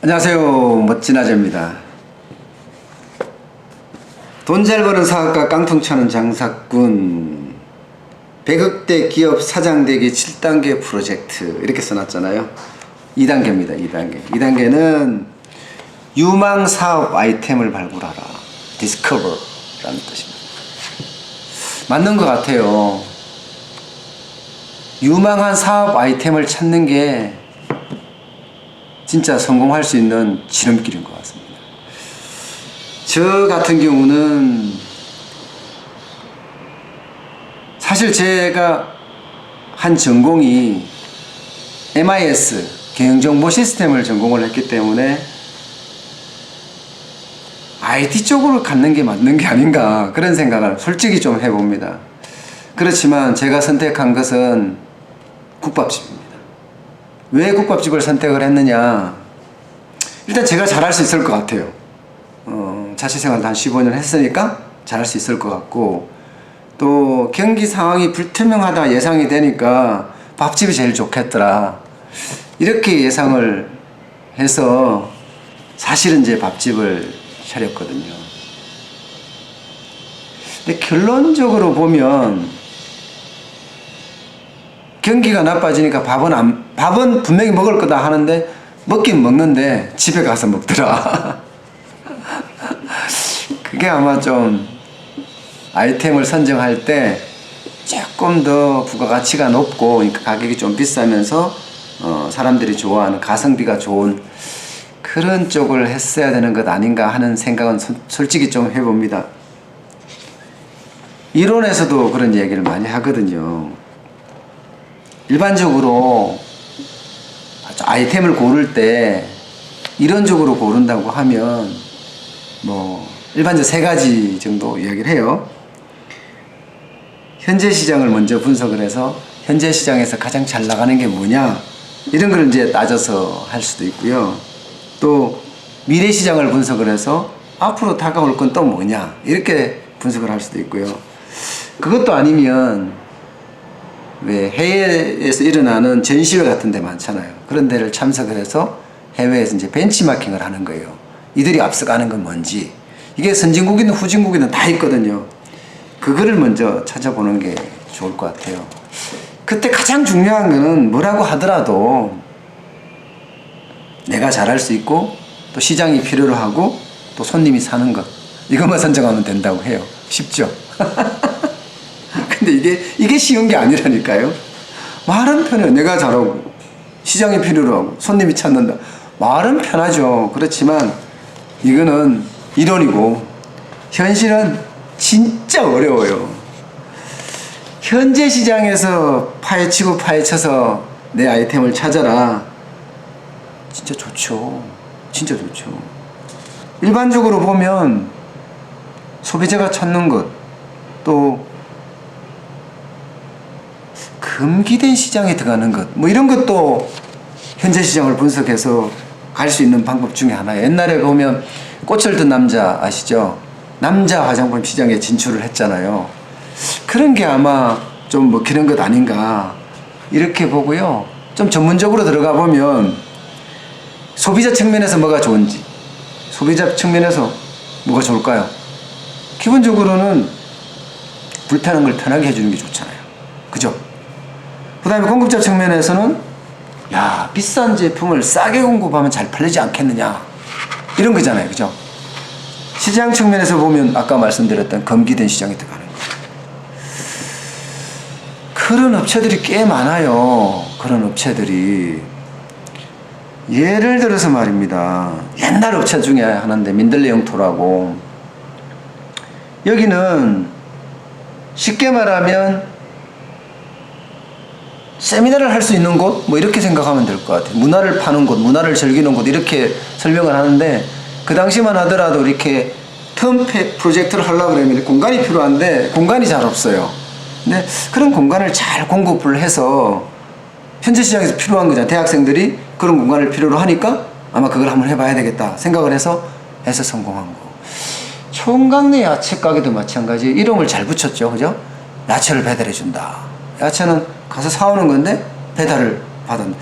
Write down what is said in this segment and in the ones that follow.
안녕하세요. 멋진 아재입니다. 돈 잘 버는 사업가 깡통 차는 장사꾼 100억대 기업 사장 되기 7단계 프로젝트 이렇게 써놨잖아요. 2단계입니다. 2단계는 유망 사업 아이템을 발굴하라. Discover 라는 뜻입니다. 맞는 것 같아요. 유망한 사업 아이템을 찾는 게 진짜 성공할 수 있는 지름길인 것 같습니다. 저 같은 경우는 사실 제가 한 전공이 MIS 경영정보 시스템을 전공을 했기 때문에 IT 쪽으로 갖는 게 맞는 게 아닌가 그런 생각을 솔직히 좀 해봅니다. 그렇지만 제가 선택한 것은 국밥집입니다. 왜 국밥집을 선택을 했느냐, 일단 제가 잘할 수 있을 것 같아요. 자취생활도 한 15년 했으니까 잘할 수 있을 것 같고, 또 경기 상황이 불투명하다 예상이 되니까 밥집이 제일 좋겠더라 이렇게 예상을 해서 사실은 이제 밥집을 차렸거든요. 근데 결론적으로 보면 경기가 나빠지니까 밥은 분명히 먹을 거다 하는데 먹긴 먹는데 집에 가서 먹더라. 그게 아마 좀 아이템을 선정할 때 조금 더 부가가치가 높고 그러니까 가격이 좀 비싸면서 사람들이 좋아하는 가성비가 좋은 그런 쪽을 했어야 되는 것 아닌가 하는 생각은 솔직히 좀 해봅니다. 이론에서도 그런 얘기를 많이 하거든요. 일반적으로 아이템을 고를 때 이론적으로 고른다고 하면 뭐 일반적으로 세 가지 정도 이야기를 해요. 현재 시장을 먼저 분석을 해서 현재 시장에서 가장 잘 나가는 게 뭐냐 이런 걸 이제 따져서 할 수도 있고요. 또 미래 시장을 분석을 해서 앞으로 다가올 건 또 뭐냐 이렇게 분석을 할 수도 있고요. 그것도 아니면 왜 해외에서 일어나는 전시회 같은 데 많잖아요. 그런 데를 참석을 해서 해외에서 이제 벤치마킹을 하는 거예요. 이들이 앞서가는 건 뭔지. 이게 선진국이든 후진국이든 다 있거든요. 그거를 먼저 찾아보는 게 좋을 것 같아요. 그때 가장 중요한 거는 뭐라고 하더라도 내가 잘할 수 있고 또 시장이 필요로 하고 또 손님이 사는 것 이것만 선정하면 된다고 해요. 쉽죠? 근데 이게 쉬운 게 아니라니까요. 말은 편해요. 내가 잘하고 시장이 필요로 하고 손님이 찾는다. 말은 편하죠. 그렇지만 이거는 이론이고 현실은 진짜 어려워요. 현재 시장에서 파헤치고 파헤쳐서 내 아이템을 찾아라. 진짜 좋죠. 진짜 좋죠. 일반적으로 보면 소비자가 찾는 것, 또 금기된 시장에 들어가는 것, 뭐 이런 것도 현재 시장을 분석해서 갈 수 있는 방법 중에 하나예요. 옛날에 보면 꽃을 든 남자 아시죠? 남자 화장품 시장에 진출을 했잖아요. 그런 게 아마 좀 먹히는 것 아닌가 이렇게 보고요. 좀 전문적으로 들어가 보면 소비자 측면에서 뭐가 좋은지, 소비자 측면에서 뭐가 좋을까요? 기본적으로는 불편한 걸 편하게 해주는 게 좋잖아요. 그죠? 그 다음에 공급자 측면에서는 야, 비싼 제품을 싸게 공급하면 잘 팔리지 않겠느냐 이런 거잖아요. 그죠? 시장 측면에서 보면 아까 말씀드렸던 검기된 시장에 들어가는 거예요. 그런 업체들이 꽤 많아요. 그런 업체들이 예를 들어서 말입니다. 옛날 업체 중에 하나인데 민들레 영토라고, 여기는 쉽게 말하면 세미나를 할 수 있는 곳? 뭐 이렇게 생각하면 될 것 같아요. 문화를 파는 곳, 문화를 즐기는 곳 이렇게 설명을 하는데 그 당시만 하더라도 이렇게 텀 프로젝트를 하려고 그러면 공간이 필요한데 공간이 잘 없어요. 근데 그런 공간을 잘 공급을 해서 현재 시장에서 필요한 거잖아요. 대학생들이 그런 공간을 필요로 하니까 아마 그걸 한번 해봐야 되겠다 생각을 해서 성공한 거. 총각내 야채 가게도 마찬가지. 이름을 잘 붙였죠. 그죠? 야채를 배달해준다. 야채는 가서 사오는 건데 배달을 받은.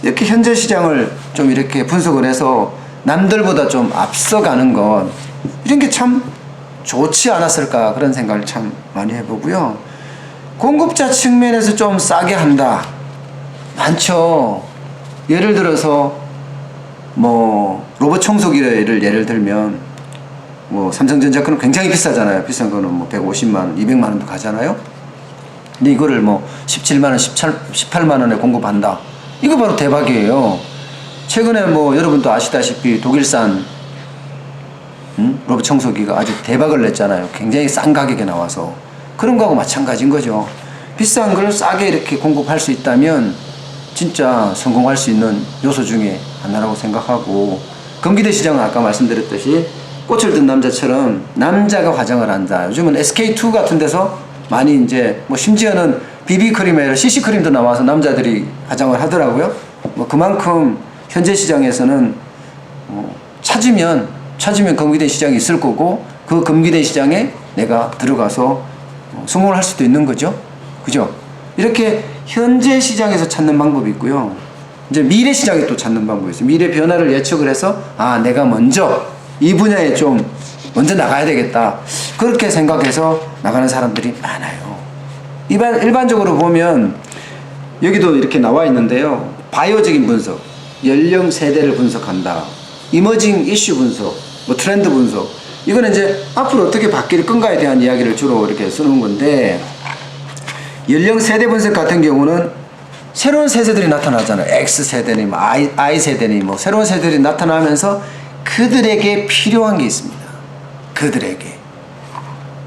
이렇게 현재 시장을 좀 이렇게 분석을 해서 남들보다 좀 앞서가는 것, 이런 게 참 좋지 않았을까 그런 생각을 참 많이 해보고요. 공급자 측면에서 좀 싸게 한다. 많죠. 예를 들어서 뭐 로봇 청소기를 예를 들면 뭐 삼성전자 거는 굉장히 비싸잖아요. 비싼 거는 뭐 150만 원, 200만 원도 가잖아요. 근데 이거를 뭐 17만 원, 18만 원에 공급한다. 이거 바로 대박이에요. 최근에 뭐 여러분도 아시다시피 독일산 로봇 청소기가 아주 대박을 냈잖아요. 굉장히 싼 가격에 나와서. 그런 거하고 마찬가지인 거죠. 비싼 걸 싸게 이렇게 공급할 수 있다면 진짜 성공할 수 있는 요소 중에 하나라고 생각하고, 금기대 시장은 아까 말씀드렸듯이 꽃을 든 남자처럼 남자가 화장을 한다. 요즘은 SK2 같은 데서 많이 이제 뭐 심지어는 BB크림이 아니라 CC크림도 나와서 남자들이 화장을 하더라고요. 뭐 그만큼 현재 시장에서는 찾으면 금기대 시장이 있을 거고, 그 금기대 시장에 내가 들어가서 성공을 할 수도 있는 거죠. 그죠? 이렇게 현재 시장에서 찾는 방법이 있고요. 이제 미래 시장에 또 찾는 방법이 있어요. 미래 변화를 예측을 해서 내가 먼저 이 분야에 좀 먼저 나가야 되겠다. 그렇게 생각해서 나가는 사람들이 많아요. 일반적으로 보면 여기도 이렇게 나와 있는데요. 바이오적인 분석, 연령 세대를 분석한다. 이머징 이슈 분석, 뭐 트렌드 분석. 이거는 이제 앞으로 어떻게 바뀔 건가에 대한 이야기를 주로 이렇게 쓰는 건데, 연령 세대 분석 같은 경우는 새로운 세대들이 나타나잖아요. X세대니 뭐 I세대니 뭐 새로운 세대들이 나타나면서 그들에게 필요한 게 있습니다. 그들에게.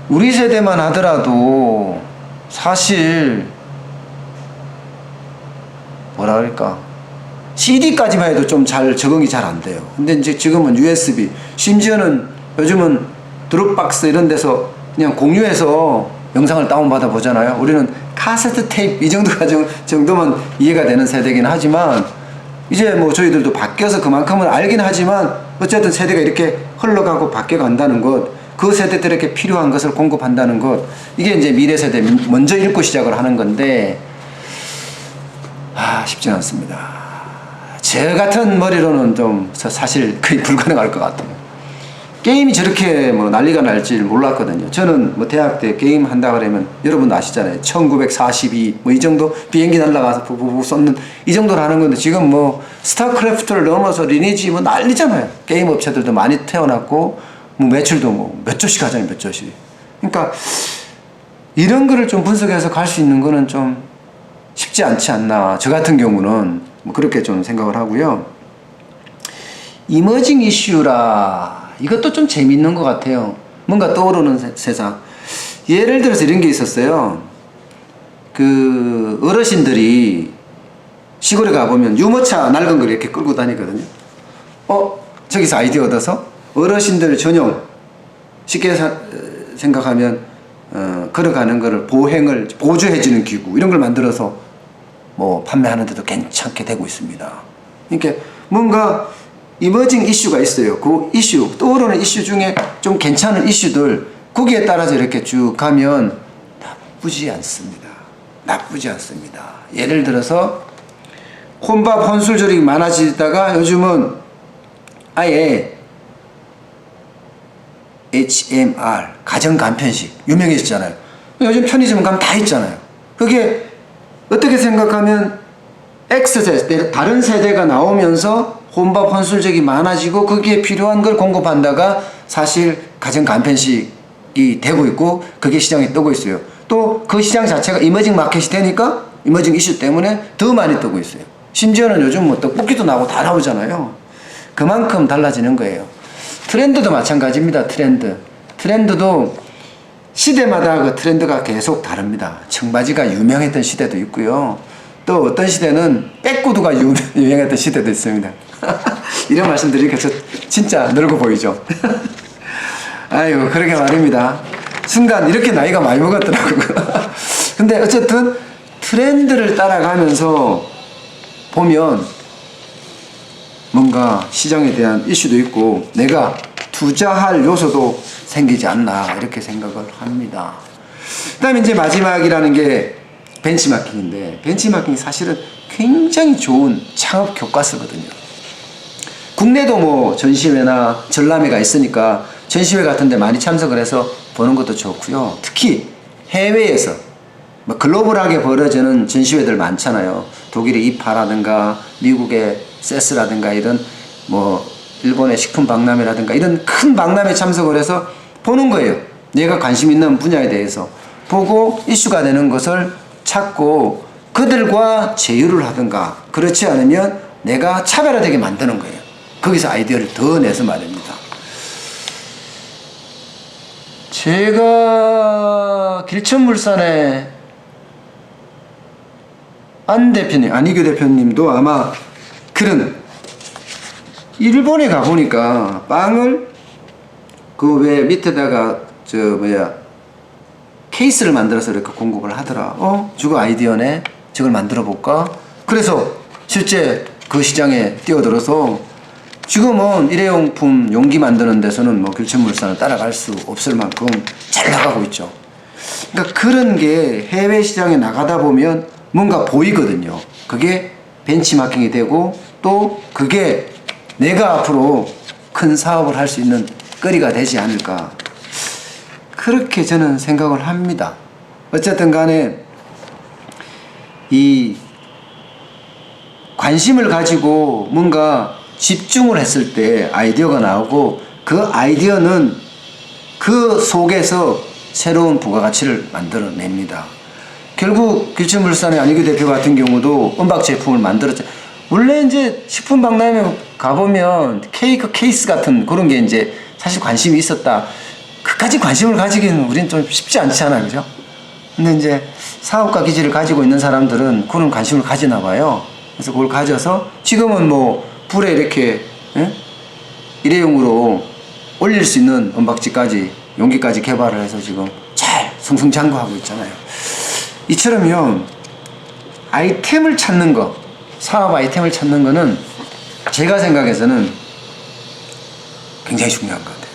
우리 세대만 하더라도 사실 뭐라 그럴까, CD까지만 해도 좀 잘 적응이 잘 안 돼요. 근데 이제 지금은 USB, 심지어는 요즘은 드롭박스 이런 데서 그냥 공유해서 영상을 다운받아 보잖아요. 우리는 카세트 테이프 이 정도만 이해가 되는 세대긴 하지만, 이제 뭐 저희들도 바뀌어서 그만큼은 알긴 하지만 어쨌든 세대가 이렇게 흘러가고 바뀌어 간다는 것, 그 세대들에게 필요한 것을 공급한다는 것, 이게 이제 미래 세대 먼저 읽고 시작을 하는 건데 쉽지 않습니다. 제 같은 머리로는 좀 사실 거의 불가능할 것 같아요. 게임이 저렇게 뭐 난리가 날 줄 몰랐거든요. 저는 뭐 대학 때 게임 한다 그러면 여러분도 아시잖아요. 1942 뭐 이 정도 비행기 날아가서 부부부 쏘는 이 정도로 하는 건데, 지금 뭐 스타크래프트를 넘어서 리니지 뭐 난리잖아요. 게임 업체들도 많이 태어났고 뭐 매출도 뭐 몇 조씩 하잖아요. 몇 조씩. 그러니까 이런 거를 좀 분석해서 갈 수 있는 거는 좀 쉽지 않지 않나. 저 같은 경우는 뭐 그렇게 좀 생각을 하고요. 이머징 이슈라, 이것도 좀 재밌는 것 같아요. 뭔가 떠오르는 세상. 예를 들어서 이런 게 있었어요. 그 어르신들이 시골에 가보면 유모차 낡은 걸 이렇게 끌고 다니거든요. 저기서 아이디어 얻어서 어르신들 전용, 쉽게 생각하면 걸어가는 거를 보조해주는 기구, 이런 걸 만들어서 뭐 판매하는데도 괜찮게 되고 있습니다. 그러니까 뭔가 이머징 이슈가 있어요. 그 이슈, 떠오르는 이슈 중에 좀 괜찮은 이슈들, 거기에 따라서 이렇게 쭉 가면 나쁘지 않습니다. 나쁘지 않습니다. 예를 들어서 혼밥 혼술 조립이 많아지다가 요즘은 아예 HMR, 가정 간편식 유명해졌잖아요. 요즘 편의점 가면 다 있잖아요. 그게 어떻게 생각하면 X세대, 다른 세대가 나오면서 혼밥 혼술적이 많아지고 거기에 필요한 걸 공급한다가 사실 가정 간편식이 되고 있고, 그게 시장에 뜨고 있어요. 또 그 시장 자체가 이머징 마켓이 되니까 이머징 이슈 때문에 더 많이 뜨고 있어요. 심지어는 요즘 뭐 떡볶이도 나오고 다 나오잖아요. 그만큼 달라지는 거예요. 트렌드도 마찬가지입니다. 트렌드도 시대마다 그 트렌드가 계속 다릅니다. 청바지가 유명했던 시대도 있고요. 또 어떤 시대는 백구두가 유명했던 시대도 있습니다. 이런 말씀 드리니까 저 진짜 늙어 보이죠? 아이고, 그러게 말입니다. 순간 이렇게 나이가 많이 먹었더라고요. 근데 어쨌든 트렌드를 따라가면서 보면 뭔가 시장에 대한 이슈도 있고 내가 투자할 요소도 생기지 않나, 이렇게 생각을 합니다. 그 다음에 이제 마지막이라는 게 벤치마킹인데, 벤치마킹이 사실은 굉장히 좋은 창업 교과서거든요. 국내도 뭐 전시회나 전람회가 있으니까 전시회 같은 데 많이 참석을 해서 보는 것도 좋고요. 특히 해외에서 뭐 글로벌하게 벌어지는 전시회들 많잖아요. 독일의 이파라든가 미국의 세스라든가 이런 뭐 일본의 식품박람회라든가 이런 큰 박람회 참석을 해서 보는 거예요. 내가 관심 있는 분야에 대해서 보고 이슈가 되는 것을 찾고 그들과 제휴를 하든가 그렇지 않으면 내가 차별화되게 만드는 거예요. 거기서 아이디어를 더 내서 말입니다. 제가 길천물산의 안 대표님, 안희교 대표님도 아마 그런 일본에 가보니까 빵을 그 왜 밑에다가 저 뭐야 케이스를 만들어서 이렇게 공급을 하더라. 저거 아이디어네. 저걸 만들어 볼까? 그래서 실제 그 시장에 뛰어들어서 지금은 일회용품 용기 만드는 데서는 뭐 길천물산을 따라갈 수 없을 만큼 잘 나가고 있죠. 그러니까 그런 게 해외 시장에 나가다 보면 뭔가 보이거든요. 그게 벤치마킹이 되고 또 그게 내가 앞으로 큰 사업을 할 수 있는 거리가 되지 않을까. 그렇게 저는 생각을 합니다. 어쨌든 간에 이 관심을 가지고 뭔가 집중을 했을 때 아이디어가 나오고 그 아이디어는 그 속에서 새로운 부가가치를 만들어냅니다. 결국 길천물산의 안희교 대표 같은 경우도 은박 제품을 만들었죠. 원래 이제 식품박람회 가보면 케이크 케이스 같은 그런 게 이제 사실 관심이 있었다. 그까지 관심을 가지기는 우리는 좀 쉽지 않잖아요. 그죠? 근데 이제 사업가 기질을 가지고 있는 사람들은 그런 관심을 가지나 봐요. 그래서 그걸 가져서 지금은 뭐 불에 이렇게 일회용으로 올릴 수 있는 은박지까지 용기까지 개발을 해서 지금 잘 승승장구하고 있잖아요. 이처럼요 아이템을 찾는 거, 사업 아이템을 찾는 거는 제가 생각해서는 굉장히 중요한 것 같아요.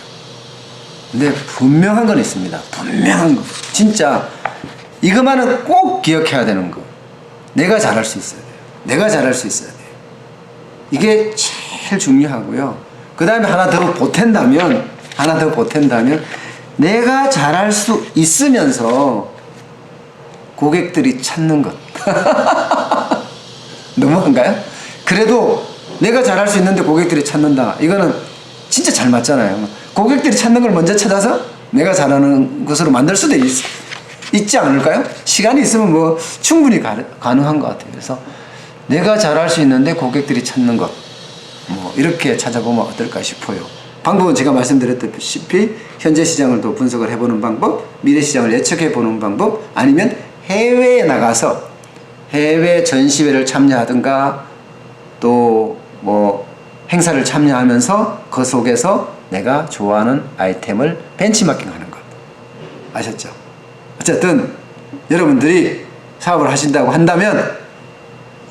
근데 분명한 건 있습니다. 분명한 거. 진짜 이것만은 꼭 기억해야 되는 거. 내가 잘할 수 있어야 돼요. 내가 잘할 수 있어야 돼요. 이게 제일 중요하고요. 그 다음에 하나 더 보탠다면 내가 잘할 수 있으면서 고객들이 찾는 것. 너무한가요? 그래도 내가 잘할 수 있는데 고객들이 찾는다. 이거는 진짜 잘 맞잖아요. 고객들이 찾는 걸 먼저 찾아서 내가 잘하는 것으로 만들 수도 있지 않을까요? 시간이 있으면 뭐 충분히 가능한 것 같아요. 그래서 내가 잘할 수 있는데 고객들이 찾는 것, 뭐 이렇게 찾아보면 어떨까 싶어요. 방법은 제가 말씀드렸다시피 현재 시장을 더 분석을 해보는 방법, 미래 시장을 예측해보는 방법, 아니면 해외에 나가서 해외 전시회를 참여하든가 또 뭐 행사를 참여하면서 그 속에서 내가 좋아하는 아이템을 벤치마킹하는 것. 아셨죠? 어쨌든 여러분들이 사업을 하신다고 한다면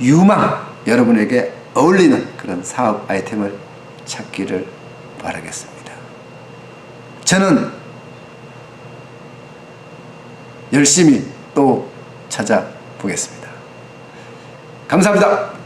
유망 여러분에게 어울리는 그런 사업 아이템을 찾기를 바라겠습니다. 저는 열심히 또 찾아보겠습니다. 감사합니다.